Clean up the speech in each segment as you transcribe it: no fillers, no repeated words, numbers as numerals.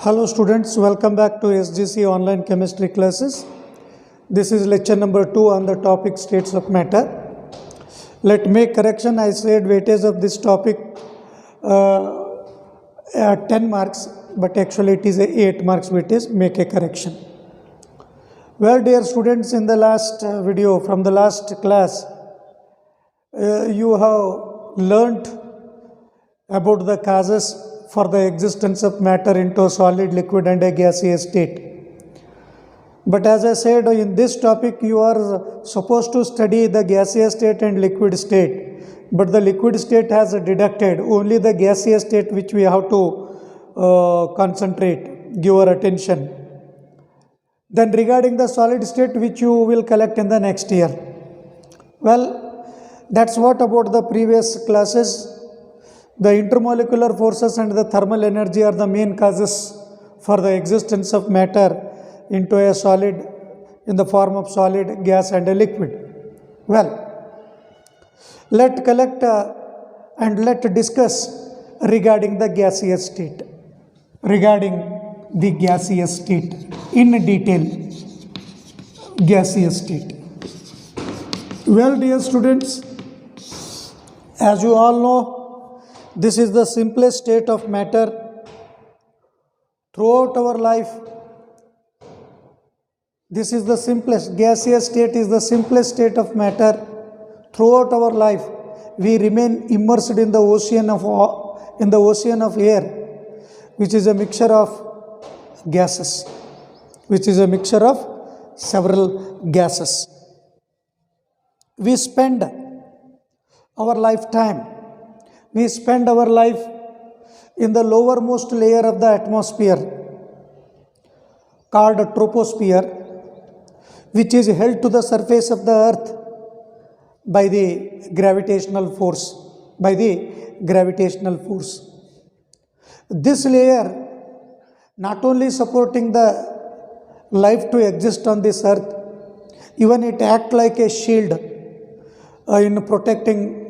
Hello students, welcome back to SGC online chemistry classes. This is lecture number 2 on the topic states of matter. Let make correction. I said weightage of this topic 10 marks, but actually it is a 8 marks weightage. Make a correction. Well, dear students, in the last video from the last class, you have learnt about the causes for the existence of matter into a solid, liquid and a gaseous state. But as I said, in this topic you are supposed to study the gaseous state and liquid state. But the liquid state has deducted only the gaseous state, which we have to concentrate, give our attention. Then regarding the solid state, which you will collect in the next year. Well, that's what about the previous classes. The intermolecular forces and the thermal energy are the main causes for the existence of matter into a solid, in the form of solid, gas and a liquid. Well, let's collect and let's discuss regarding the gaseous state. Regarding the gaseous state in detail. Gaseous state. Well, dear students, as you all know, this is the simplest state of matter throughout our life. This is the simplest. Gaseous state is the simplest state of matter throughout our life. We remain immersed in the ocean of air, which is a mixture of gases, which is a mixture of several gases. We spend our lifetime. We spend our life in the lowermost layer of the atmosphere called troposphere, which is held to the surface of the earth by the gravitational force. This layer not only supporting the life to exist on this earth, even it acts like a shield in protecting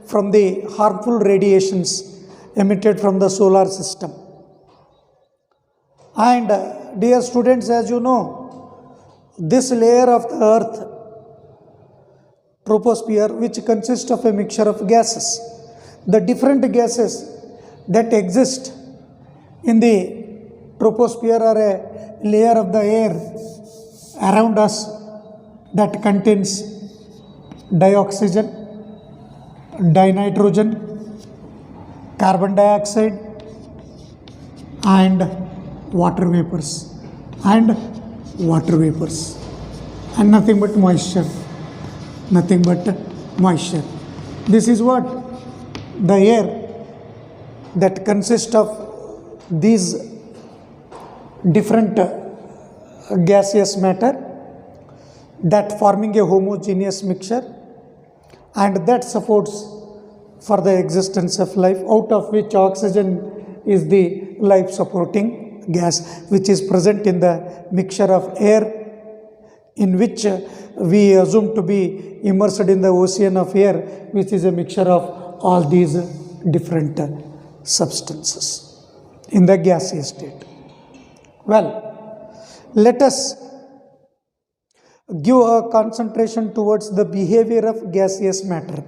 from the harmful radiations emitted from the solar system. And dear students, as you know, this layer of the earth, troposphere, which consists of a mixture of gases. The different gases that exist in the troposphere are a layer of the air around us that contains dioxygen, dinitrogen, carbon dioxide and water vapors and nothing but moisture. This is what the air that consists of these different gaseous matter that forming a homogeneous mixture, and that supports for the existence of life, out of which oxygen is the life supporting gas, which is present in the mixture of air, in which we assume to be immersed in the ocean of air, which is a mixture of all these different substances in the gaseous state. Well, let us give a concentration towards the behavior of gaseous matter.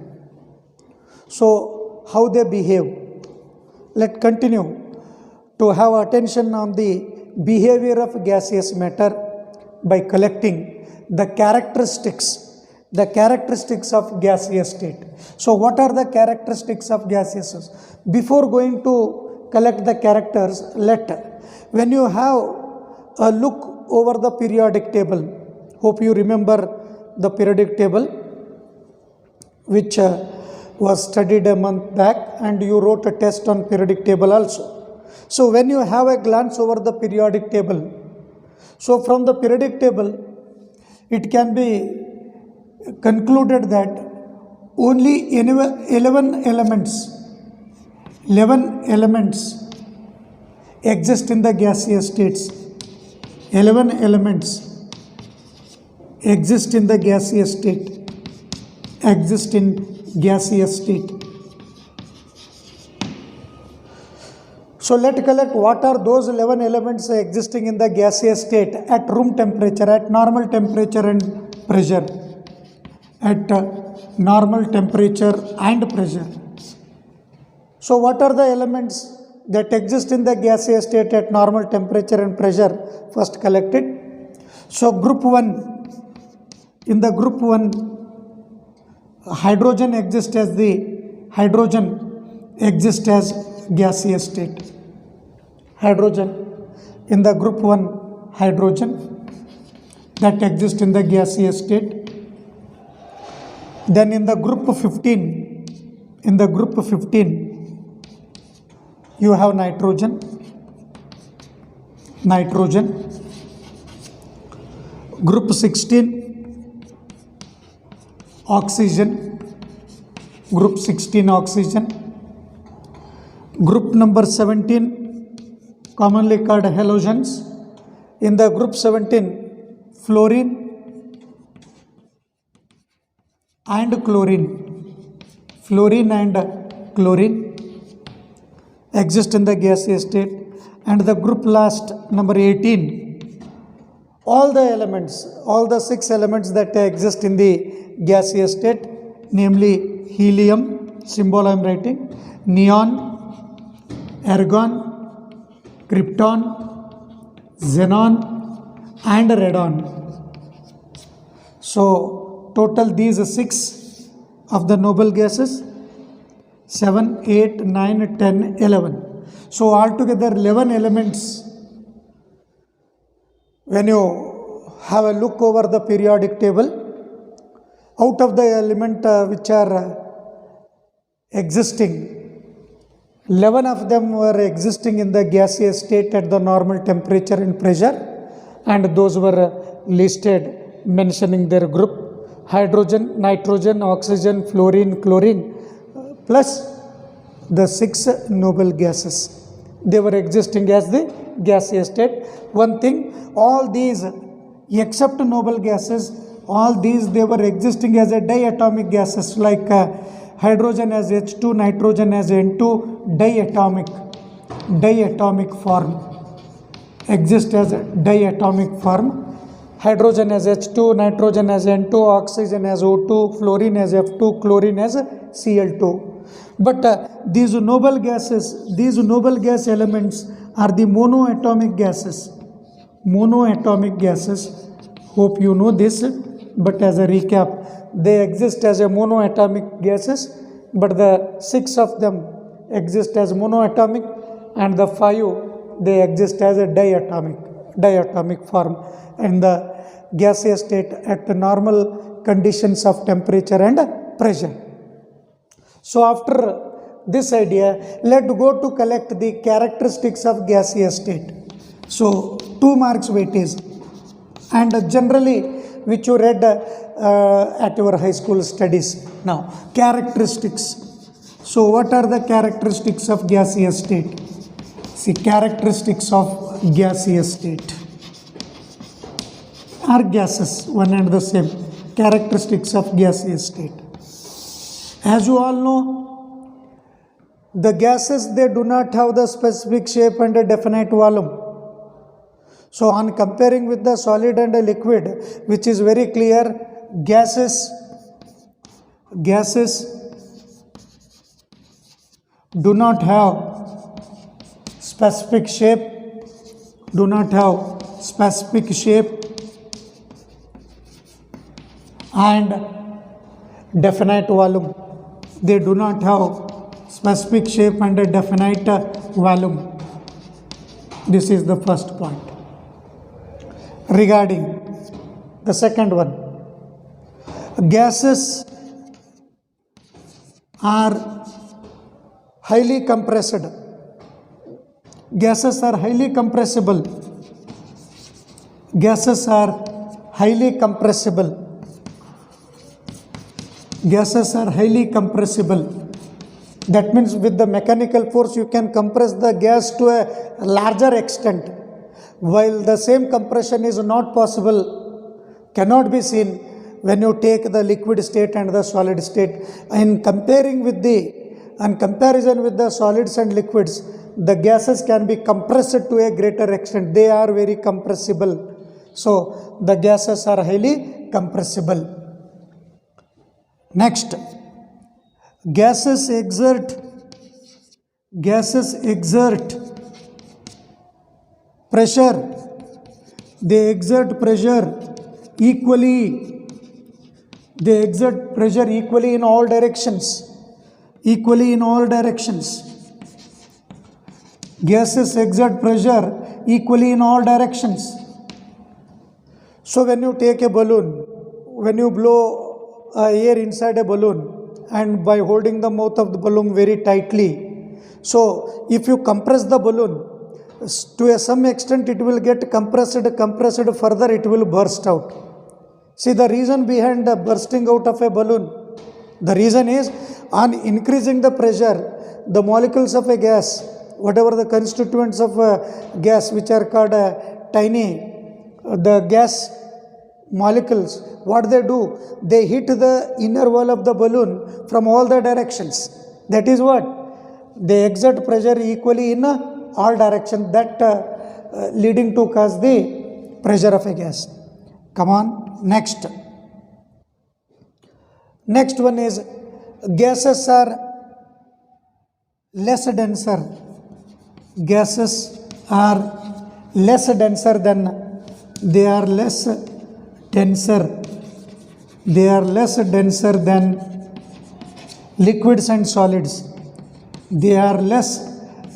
So, how they behave? Let's continue to have attention on the behavior of gaseous matter by collecting the characteristics of gaseous state. So, what are the characteristics of gases? Before going to collect the characters, when you have a look over the periodic table, hope you remember the periodic table which was studied a month back, and you wrote a test on periodic table also. So when you have a glance over the periodic table, so from the periodic table it can be concluded that only 11 elements exist in the gaseous states. 11 elements exist in the gaseous state. So let collect what are those 11 elements existing in the gaseous state at room temperature, at normal temperature and pressure. At normal temperature and pressure. So what are the elements that exist in the gaseous state at normal temperature and pressure? First collected. So group 1, in the group 1, hydrogen exists as gaseous state. Hydrogen, in the group 1, hydrogen that exists in the gaseous state. Then in the group 15, you have nitrogen. Group 16, oxygen. Group 16, oxygen. Group number 17, commonly called halogens. In the group 17, fluorine and chlorine exist in the gaseous state. And the group last, number 18, all the 6 elements that exist in the gaseous state, namely helium, symbol I am writing, neon, argon, krypton, xenon and radon. So total these 6 of the noble gases, 7, 8, 9, 10, 11. So altogether 11 elements. When you have a look over the periodic table, out of the element which are existing, 11 of them were existing in the gaseous state at the normal temperature and pressure, and those were listed mentioning their group: hydrogen, nitrogen, oxygen, fluorine, chlorine, plus the 6 noble gases. They were existing as the gaseous state. One thing, all these except noble gases, all these they were existing as a diatomic gases, like hydrogen as H2, nitrogen as N2, diatomic form, exist as a diatomic form. Hydrogen as H2, nitrogen as N2, oxygen as O2, fluorine as F2, chlorine as Cl2. But these noble gas elements are the monoatomic gases. Hope you know this, but as a recap, they exist as a monoatomic gases, but the 6 of them exist as monoatomic, and the 5 they exist as a diatomic form in the gaseous state at the normal conditions of temperature and pressure. So after this idea, let's go to collect the characteristics of gaseous state. So 2 marks weightage, and generally which you read at your high school studies. Now characteristics. So what are the characteristics of gaseous state? See, characteristics of gaseous state are gases, one and the same. Characteristics of gaseous state. As you all know, the gases, they do not have the specific shape and a definite volume. So on comparing with the solid and a liquid, which is very clear, gases do not have specific shape, and definite volume. They do not have specific shape and a definite volume. This is the first point. Regarding the second one, gases are highly compressed. Gases are highly compressible. Gases are highly compressible. Gases are highly compressible. That means with the mechanical force you can compress the gas to a larger extent, while the same compression is not possible, cannot be seen when you take the liquid state and the solid state. In comparison with the solids and liquids, the gases can be compressed to a greater extent. They are very compressible. So the gases are highly compressible. Next, gases exert pressure. They exert pressure equally. They exert pressure equally in all directions. Gases exert pressure equally in all directions. So when you take a balloon, when you blow air inside a balloon, and by holding the mouth of the balloon very tightly, so if you compress the balloon, to some extent it will get compressed further, it will burst out. See the reason behind the bursting out of a balloon. The reason is, on increasing the pressure, the molecules of a gas, whatever the constituents of a gas, which are called the gas molecules, what they do, they hit the inner wall of the balloon from all the directions. That is what? They exert pressure equally in all directions, that leading to cause the pressure of a gas. Come on, next. Next one is, gases are less denser. Gases are less denser than, they are less denser than liquids and solids. They are less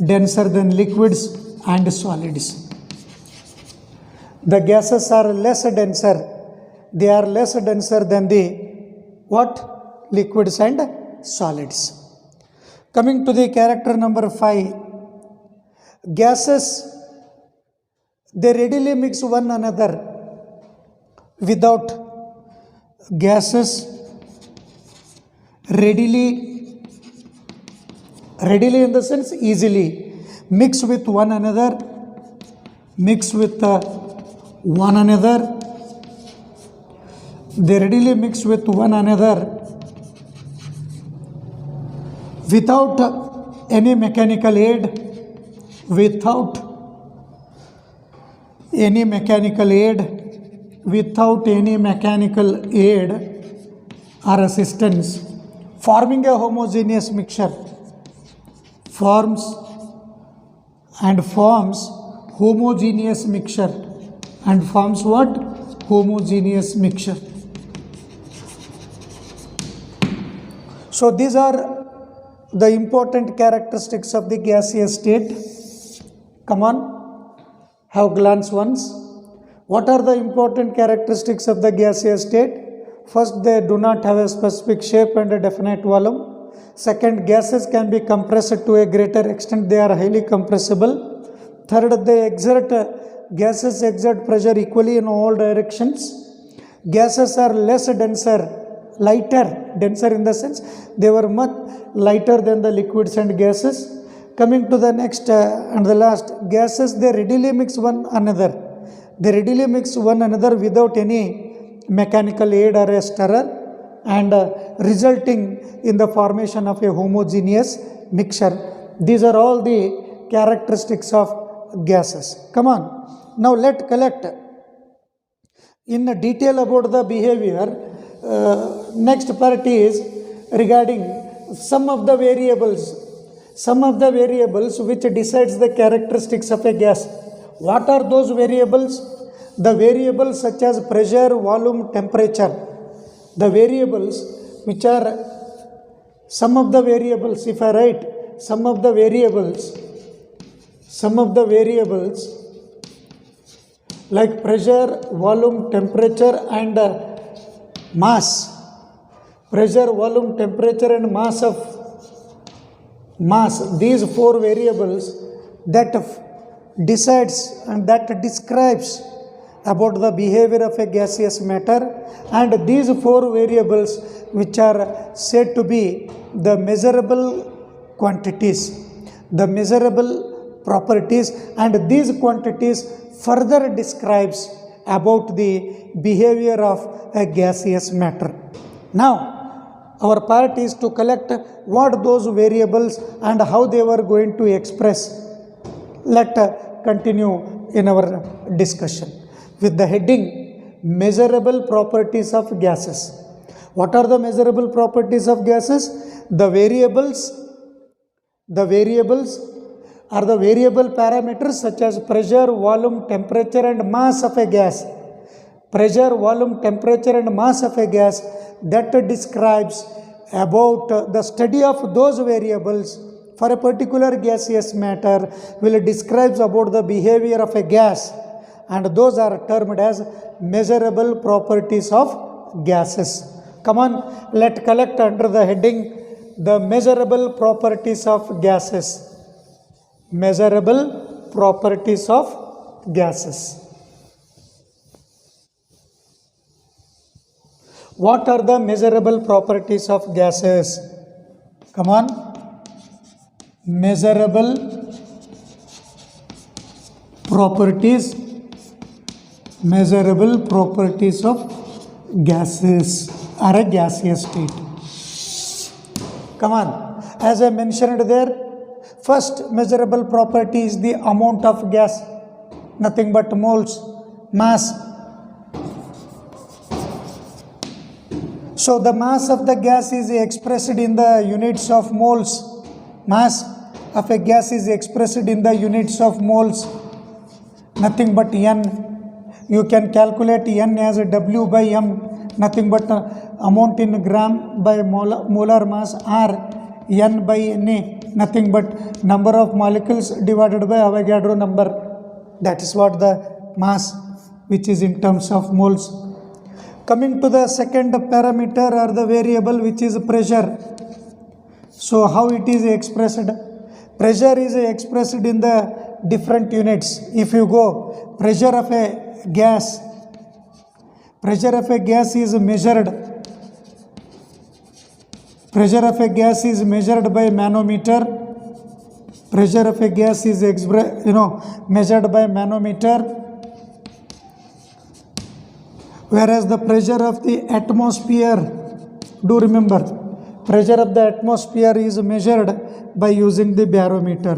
denser than liquids and solids. The gases are less denser. They are less denser than the what? Liquids and solids. Coming to the character number 5, gases, they readily mix one another without, gases readily in the sense easily mix with one another, they readily mix with one another without any mechanical aid, or assistance, forming a homogeneous mixture. Forms homogeneous mixture. And forms what? Homogeneous mixture. So these are the important characteristics of the gaseous state. Come on, have glance once. What are the important characteristics of the gaseous state? First, they do not have a specific shape and a definite volume. Second, gases can be compressed to a greater extent. They are highly compressible. Third, gases exert pressure equally in all directions. Gases are less denser in the sense they were much lighter than the liquids and gases. Coming to the next and the last, gases, they readily mix one another. Without any mechanical aid or a stirrer, and resulting in the formation of a homogeneous mixture. These are all the characteristics of gases. Come on, now let's collect in detail about the behavior. Next part is regarding some of the variables which decides the characteristics of a gas. What are those variables? The variables such as pressure, volume, temperature. The variables which are, some of the variables, if I write some of the variables like pressure, volume, temperature and mass. Pressure, volume, temperature and mass. These four variables that decides and that describes about the behavior of a gaseous matter, and these four variables which are said to be the measurable quantities, the measurable properties, and these quantities further describes about the behavior of a gaseous matter. Now, our part is to collect what those variables and how they were going to express Let continue in our discussion with the heading measurable properties of gases. What are the measurable properties of gases? The variables are the variable parameters such as pressure, volume, temperature and mass of a gas. Pressure, volume, temperature and mass of a gas that describes about the study of those variables for a particular gaseous matter will describes about the behavior of a gas, and those are termed as measurable properties of gases. Come on, let collect under the heading the measurable properties of gases. Measurable properties of gases. What are the measurable properties of gases? Come on. Measurable properties of gases or a gaseous state. Come on. As I mentioned there, first measurable property is the amount of gas, nothing but moles, mass. So the mass of the gas is expressed in the units of moles. Mass of a gas is expressed in the units of moles, nothing but N. You can calculate N as W by M, nothing but amount in gram by molar mass, or N by Na, nothing but number of molecules divided by Avogadro number. That is what the mass, which is in terms of moles. Coming to the second parameter or the variable, which is pressure. So how it is expressed? Pressure is expressed in the different units. If you go, pressure of a gas is measured. Pressure of a gas is measured by manometer. Pressure of a gas is measured by manometer. Whereas the pressure of the atmosphere, do remember, pressure of the atmosphere is measured by using the barometer.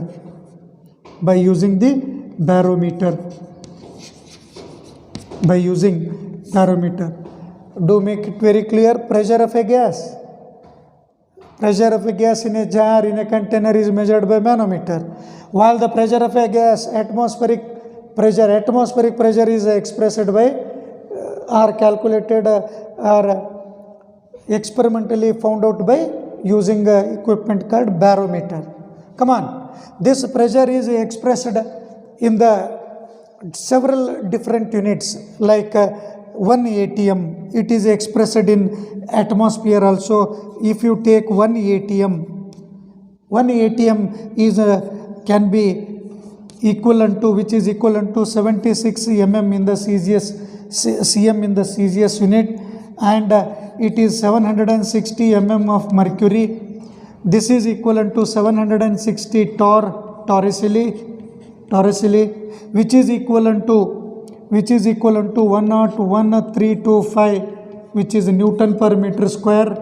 By using barometer. Do make it very clear. Pressure of a gas. Pressure of a gas in a jar, in a container is measured by manometer. While the pressure of a gas, atmospheric pressure is expressed by are calculated or experimentally found out by using equipment called barometer. Come on, this pressure is expressed in the several different units, like 1 atm. It is expressed in atmosphere also. If you take 1 atm is can be equivalent to, which is equivalent to 76 mm in the cm in the Celsius unit, and it is 760 mm of mercury. This is equivalent to 760 torricelli, which is equivalent to 101,325, which is Newton per meter square.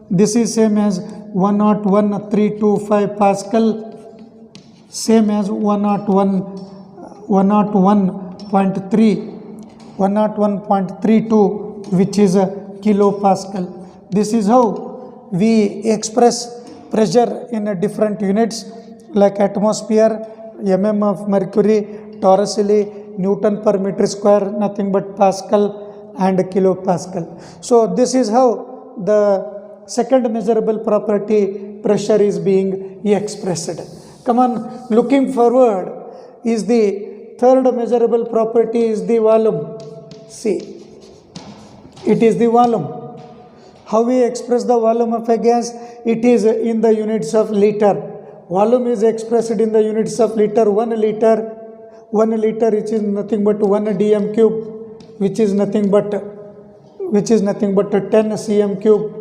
This is same as 101,325 Pascal, same as 101.32, which is a kilopascal. This is how we express pressure in a different units, like atmosphere, mm of mercury, torricelli, Newton per meter square, nothing but Pascal and kilopascal. So this is how the second measurable property, pressure, is being expressed. Come on, looking forward is the third measurable property is the volume. See, it is the volume. How we express the volume of a gas? It is in the units of liter. Volume is expressed in the units of liter. 1 liter, which is nothing but 1 dm cube, which is nothing but 10 cm cube,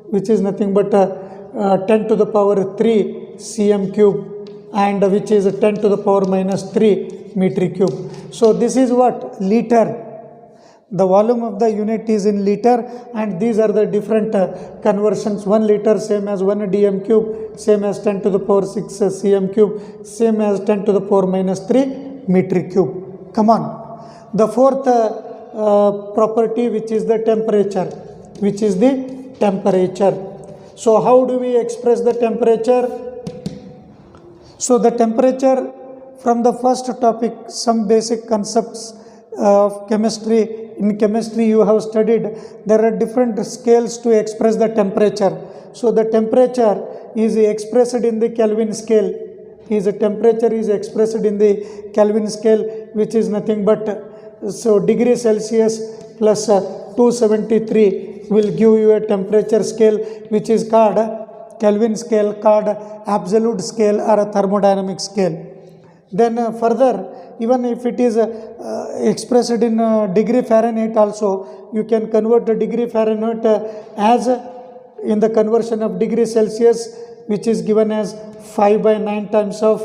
which is nothing but 10 to the power 3 cm cube, and which is 10 to the power minus 3 meter cube. So this is what? Liter. The volume of the unit is in liter, and these are the different conversions. 1 liter same as 1 dm cube, same as 10 to the power 6 cm cube, same as 10 to the power minus 3 meter cube. Come on. The fourth property, which is the temperature, So how do we express the temperature? So the temperature, from the first topic, some basic concepts of chemistry. In chemistry you have studied there are different scales to express the temperature. So the temperature is expressed in the Kelvin scale. Temperature is expressed in the Kelvin scale, which is nothing but degree Celsius plus 273 will give you a temperature scale, which is called Kelvin scale, called absolute scale or a thermodynamic scale. Then further, even if it is expressed in degree Fahrenheit also, you can convert the degree Fahrenheit as in the conversion of degree Celsius, which is given as 5 by 9 times of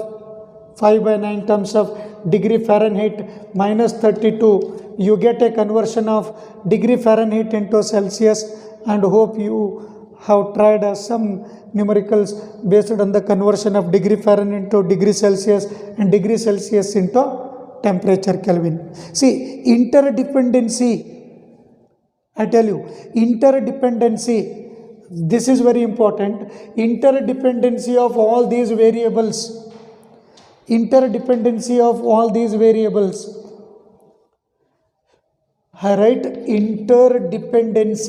degree Fahrenheit minus 32. You get a conversion of degree Fahrenheit into Celsius, and hope you have tried some numericals based on the conversion of degree Fahrenheit into degree Celsius and degree Celsius into temperature Kelvin. See, interdependency, I tell you, interdependency, this is very important. Interdependency of all these variables. I write interdependence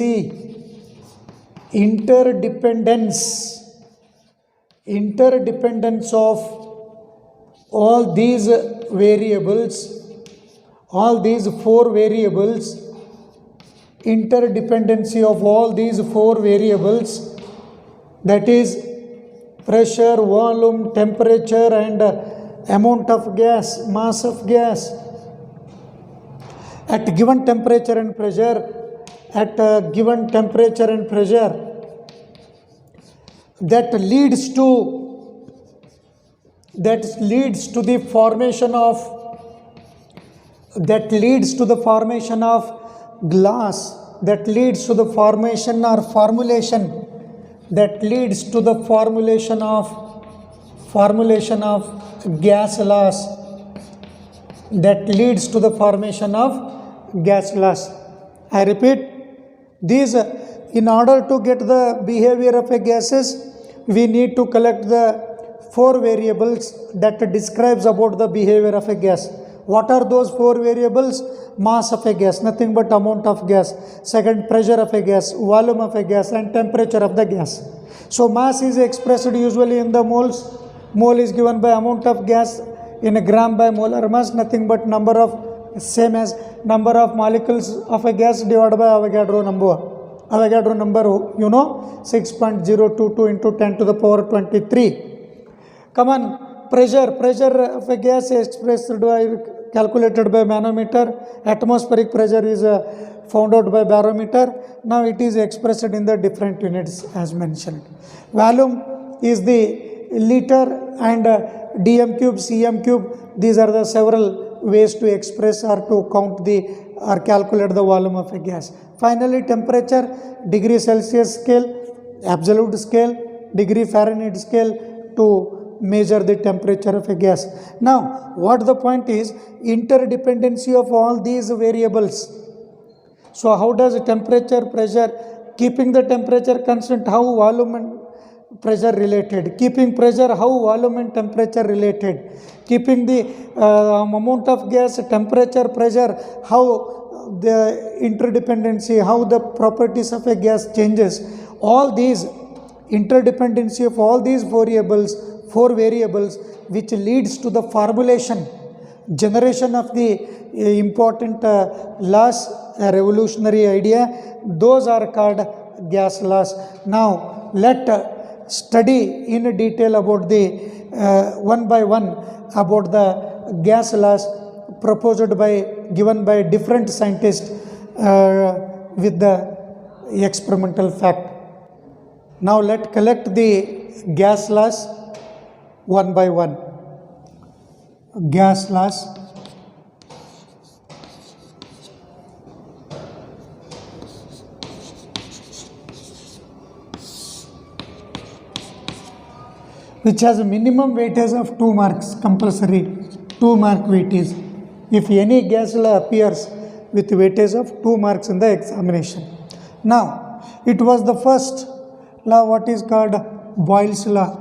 of all these variables, all these four variables, interdependency of all these four variables, that is pressure, volume, temperature and amount of gas, mass of gas. At given temperature and pressure, that leads to the formation of glass, that leads to the formation or formulation of gas laws, I repeat, these, in order to get the behavior of a gases, we need to collect the four variables that describes about the behavior of a gas. What are those four variables? Mass of a gas, nothing but amount of gas. Second, pressure of a gas, volume of a gas, and temperature of the gas. So mass is expressed usually in the moles. Mole is given by amount of gas in a gram by molar mass, nothing but number of molecules of a gas divided by Avogadro number. Avogadro number, 6.022 into 10 to the power 23. Come on, pressure of a gas is calculated by manometer. Atmospheric pressure is found out by barometer. Now it is expressed in the different units as mentioned. Volume is the liter and dm cube, cm cube. These are the several ways to express or to count or calculate the volume of a gas. Finally, temperature, degree Celsius scale, absolute scale, degree Fahrenheit scale to measure the temperature of a gas. Now, what the point is, interdependency of all these variables. So, how does temperature, pressure, keeping the temperature constant, how volume and pressure related, keeping pressure, how volume and temperature related, keeping the amount of gas, temperature, pressure, how the interdependency, how the properties of a gas changes. All these interdependency of all these four variables, which leads to the formulation, generation of the important laws, a revolutionary idea. Those are called gas laws. Now, let study in detail about the one by one about the gas laws given by different scientists with the experimental fact. Now let's collect the gas laws one by one. Gas laws. which has a minimum weightage of 2 marks, compulsory 2 mark weightage. If any gas law appears with weightage of 2 marks in the examination. Now, it was the first law, what is called Boyle's law.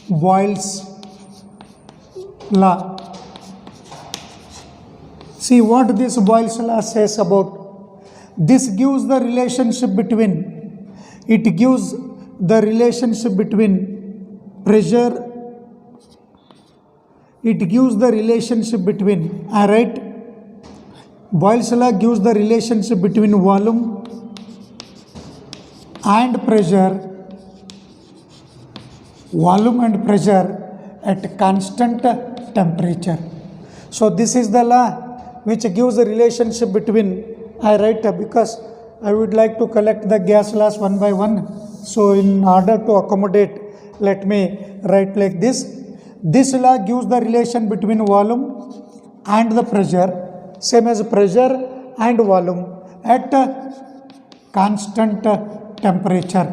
Boyle's law. See what this Boyle's law says about. This gives the relationship between, it gives the relationship between pressure, it gives the relationship between, alright, Boyle's law gives the relationship between volume and pressure at constant temperature. So this is the law which gives the relationship between, I write because I would like to collect the gas laws one by one. So in order to accommodate, let me write like this. This law gives the relation between volume and the pressure, same as pressure and volume at constant temperature.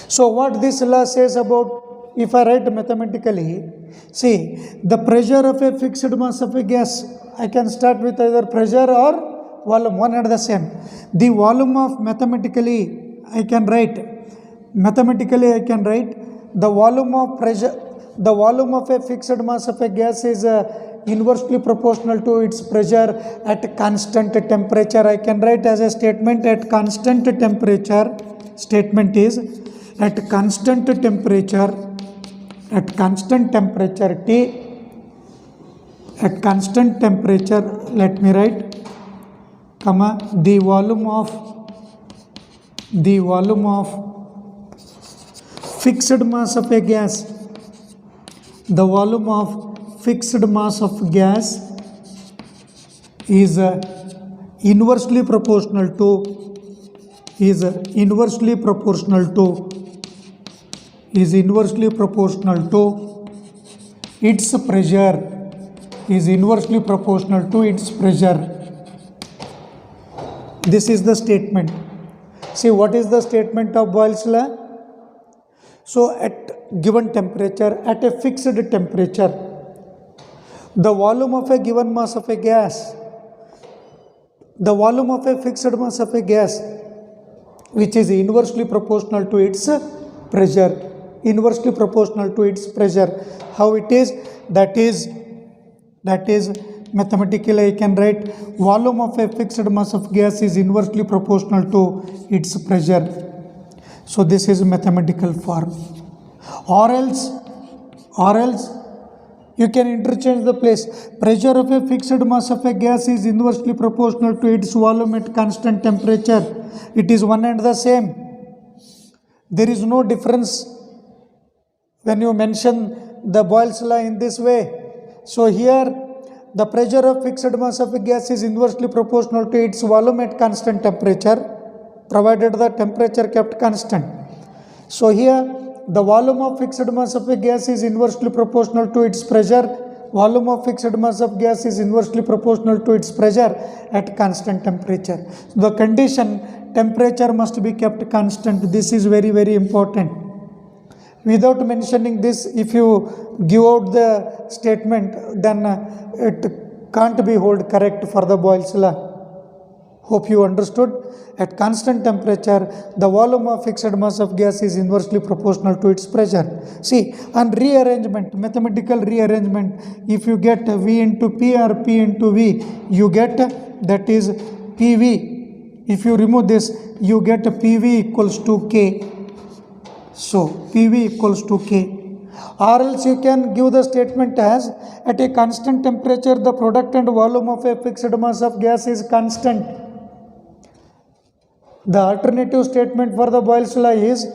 So what this law says about, if I write mathematically, see the pressure of a fixed mass of a gas, I can start with either pressure or volume, one and the same. The volume of mathematically I can write the volume of pressure, the volume of a fixed mass of a gas is inversely proportional to its pressure at constant temperature. I can write as a statement at constant temperature. Statement is at constant temperature T, at constant temperature, let me write, comma, the volume of fixed mass of a gas, the volume of fixed mass of gas is inversely proportional to its pressure, This is the statement. See what is the statement of Boyle's law? So at given temperature, at a fixed temperature, the volume of a given mass of a gas, the volume of a fixed mass of a gas, which is inversely proportional to its pressure, How it is? That is mathematically I can write volume of a fixed mass of gas is inversely proportional to its pressure. So this is mathematical form. Or else you can interchange the place. Pressure of a fixed mass of a gas is inversely proportional to its volume at constant temperature. It is one and the same. There is no difference when you mention the Boyle's law in this way. So here the pressure of fixed mass of a gas is inversely proportional to its volume at constant temperature, provided the temperature kept constant. So here the volume of fixed mass of a gas is inversely proportional to its pressure. Volume of fixed mass of gas is inversely proportional to its pressure at constant temperature. So the condition, temperature must be kept constant. This is very, very important. Without mentioning this, if you give out the statement, then it can't be hold correct for the Boyle's law. Hope you understood. At constant temperature, the volume of fixed mass of gas is inversely proportional to its pressure. See, on rearrangement, mathematical rearrangement, if you get V into P or P into V, you get that is PV. If you remove this, you get PV equals to K. So, PV equals to K. Or else you can give the statement as at a constant temperature, the product and volume of a fixed mass of gas is constant. The alternative statement for the Boyle's law is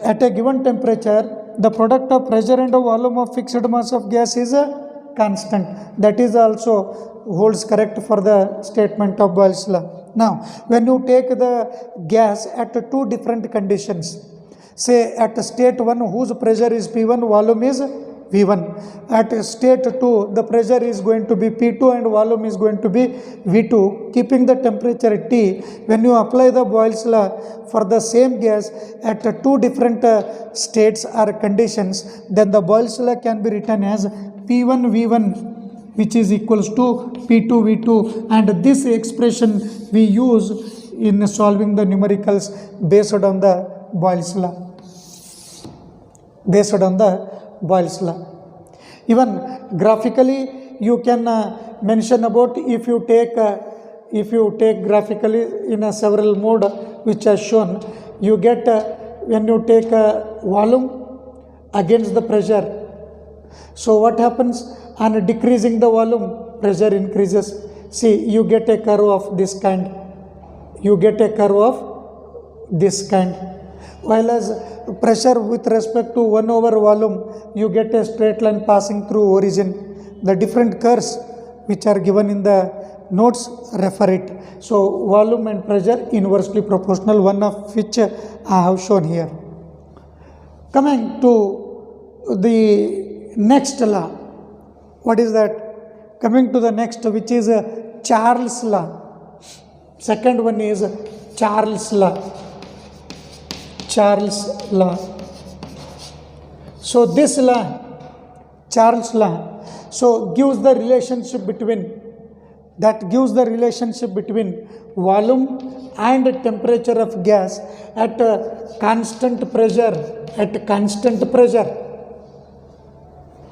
at a given temperature, the product of pressure and volume of fixed mass of gas is a constant. That is also holds correct for the statement of Boyle's law. Now, when you take the gas at two different conditions, say at state 1 whose pressure is P1, volume is V1. At state 2, the pressure is going to be P2 and volume is going to be V2. Keeping the temperature T, when you apply the Boyle's law for the same gas at two different states or conditions, then the Boyle's law can be written as P1 V1 which is equals to P2 V2, and this expression we use in solving the numericals based on the Boyle's law. Based on the Boyle's law. Even graphically you can mention about if you take graphically in a several mode which are shown, you get when you take volume against the pressure. So what happens? On decreasing the volume, pressure increases. See, you get a curve of this kind. You get a curve of this kind. While as pressure with respect to 1 over volume, you get a straight line passing through origin. The different curves which are given in the notes refer it. So volume and pressure inversely proportional, one of which I have shown here. Coming to the next law. What is that? Coming to the next, which is Charles' law. Second one is Charles' law. Charles' law. So this law, Charles' law, so gives the relationship between volume and temperature of gas at constant pressure.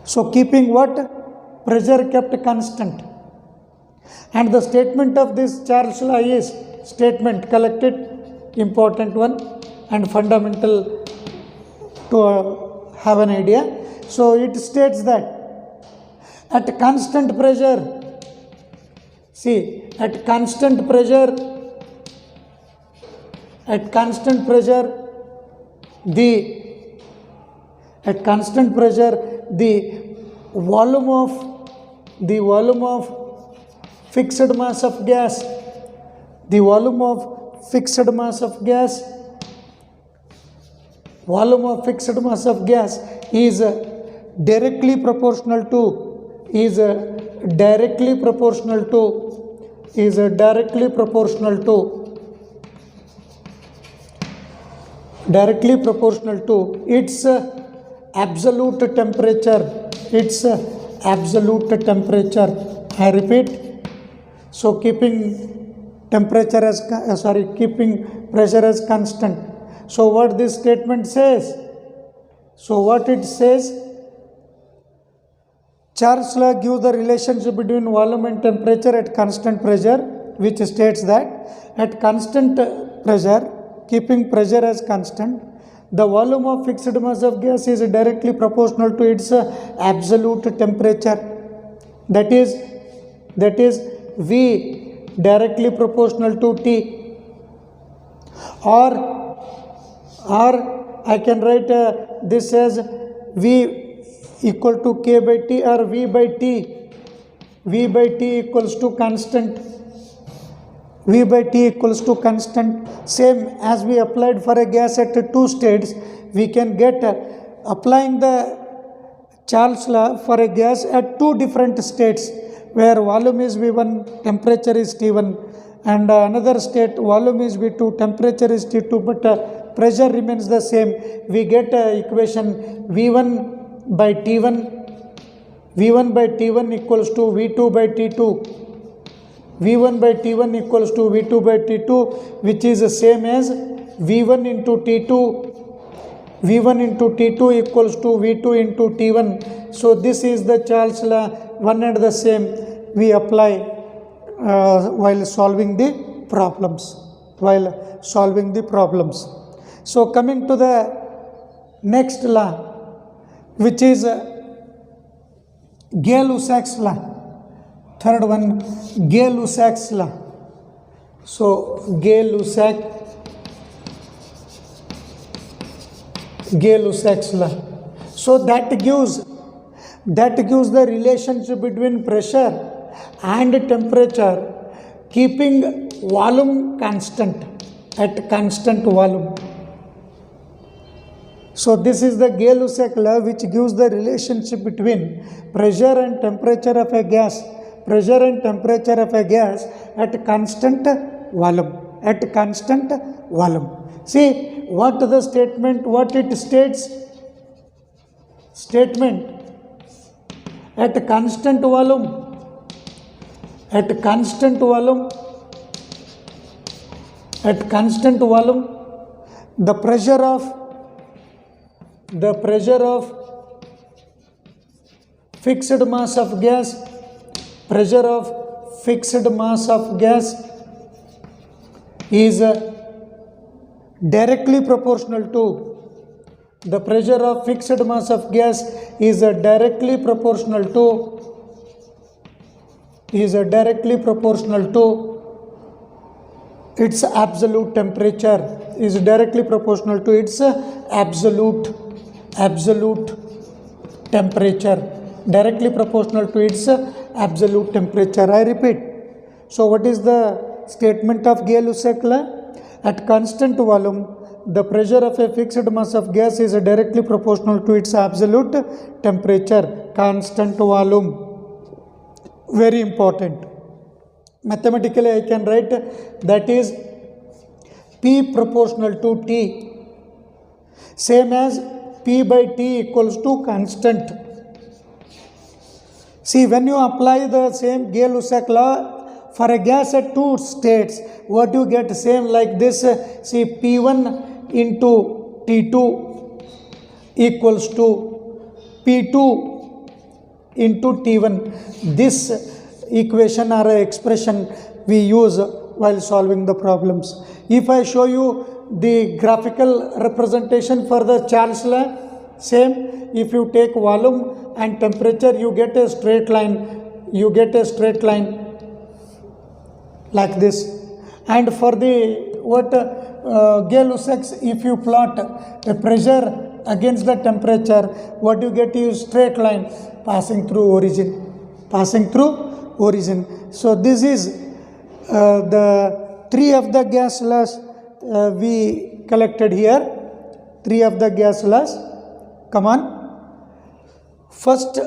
So keeping what? Pressure kept constant. And the statement of this Charles' law is statement collected, important one and fundamental to have an idea. So it states that at constant pressure, the volume of fixed mass of gas, is directly proportional to its absolute temperature. I repeat. So keeping pressure as constant. So what this statement says? Charles' law gives the relationship between volume and temperature at constant pressure, which states that at constant pressure, keeping pressure as constant, the volume of fixed mass of gas is directly proportional to its absolute temperature. That is V directly proportional to T. Or I can write this as V equal to K by T or V by T. V by T equals to constant. Same as we applied for a gas at two states, we can get applying the Charles' law for a gas at two different states where volume is V1, temperature is T1, and another state volume is V2, temperature is T2, but pressure remains the same. We get equation V1 by T1 equals to V2 by T2. V1 by T1 equals to V2 by T2, which is the same as V1 into T2. V1 into T2 equals to V2 into T1. So this is the Charles' law, one and the same we apply while solving the problems. So coming to the next law, which is Gay-Lussac's law. Third one, Gay-Lussac's law. So Gay-Lussac's law. So that gives the relationship between pressure and temperature, keeping volume constant at constant volume. So this is the Gay-Lussac law, which gives the relationship between pressure and temperature of a gas. Pressure and temperature of a gas at constant volume. At constant volume. See what the statement, what it states. Statement at constant volume. At constant volume. At constant volume, the pressure of fixed mass of gas, pressure of fixed mass of gas is directly proportional to, the pressure of fixed mass of gas is directly proportional to its absolute temperature, is directly proportional to its absolute temperature, directly proportional to its absolute temperature. I repeat. So what is the statement of Gay-Lussac law? At constant volume, the pressure of a fixed mass of gas is directly proportional to its absolute temperature. Constant volume, very important. Mathematically I can write that is P proportional to T, same as P by T equals to constant. See, when you apply the same Gay-Lussac law for a gas at two states, what you get? Same like this. See, P1 into T2 equals to P2 into T1. This equation or expression we use while solving the problems. If I show you the graphical representation for the Charles law, same. If you take volume and temperature, you get a straight line. You get a straight line like this. And for the Gay-Lussac, if you plot a pressure against the temperature, what you get is straight line passing through origin. So this is the three of the gas laws we collected here. Three of the gas laws. Come on. First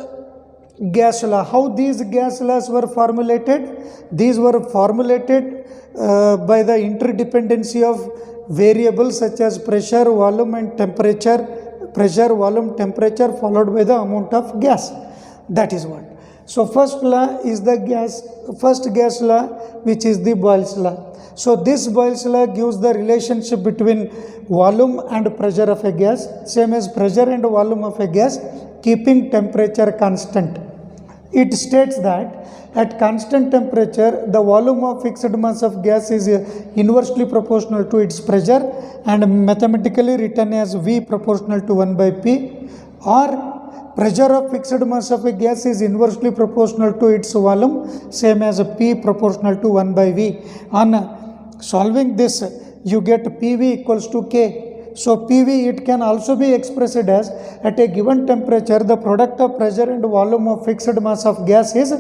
gas law. How these gas laws were formulated? These were formulated by the interdependency of variables such as pressure, volume and temperature. Pressure, volume, temperature followed by the amount of gas. That is what. So first law is the first gas law, which is the Boyle's law. So this Boyle's law gives the relationship between volume and pressure of a gas, same as pressure and volume of a gas, keeping temperature constant. It states that at constant temperature, the volume of fixed mass of gas is inversely proportional to its pressure and mathematically written as V proportional to 1 by P, or pressure of fixed mass of a gas is inversely proportional to its volume, same as P proportional to 1 by V. On solving this, you get PV equals to K. So PV, it can also be expressed as at a given temperature, the product of pressure and volume of fixed mass of gas is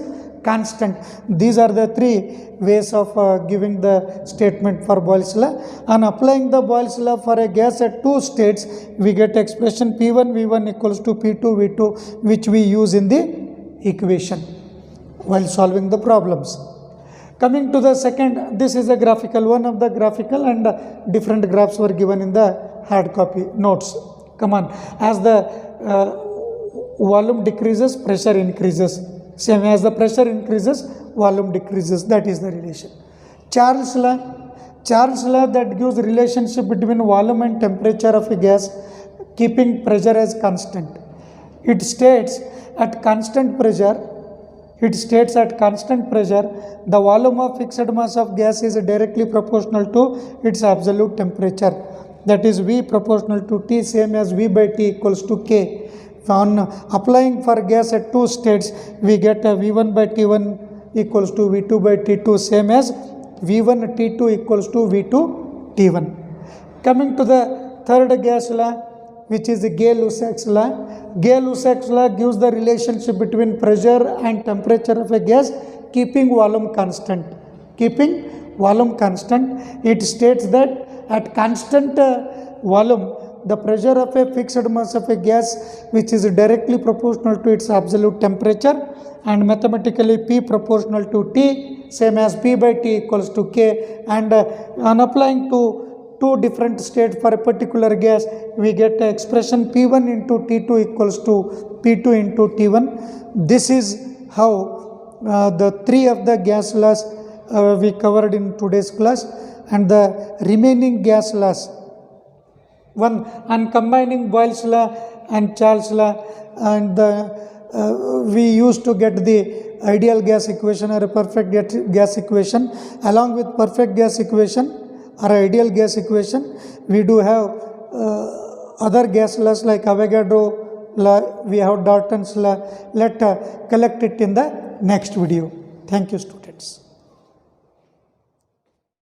constant. These are the three ways of giving the statement for Boyle's law. On applying the Boyle's law for a gas at two states, we get expression P1 V1 equals to P2 V2, which we use in the equation while solving the problems. Coming to the second, this is a graphical, one of the graphical, and different graphs were given in the hard copy notes. Come on, as the volume decreases, pressure increases. Same as the pressure increases, volume decreases. That is the relation. Charles law that gives relationship between volume and temperature of a gas, keeping pressure as constant. It states at constant pressure, the volume of fixed mass of gas is directly proportional to its absolute temperature. That is V proportional to T, same as V by T equals to K. On applying for gas at two states, we get a V1 by T1 equals to V2 by T2, same as V1 T2 equals to V2 T1. Coming to the third gas law, which is the Gay-Lussac's law. Gay-Lussac's law gives the relationship between pressure and temperature of a gas, keeping volume constant. It states that at constant volume, the pressure of a fixed mass of a gas which is directly proportional to its absolute temperature, and mathematically P proportional to T, same as P by T equals to K, and on applying to two different states for a particular gas, we get the expression P1 into T2 equals to P2 into T1. This is how the three of the gas laws we covered in today's class, and the remaining gas laws, one and combining Boyle's law and Charles' law, and we used to get the ideal gas equation or a perfect gas equation. Along with perfect gas equation or ideal gas equation, we do have other gas laws like Avogadro law, we have Dalton's law. Let's collect it in the next video. Thank you, students.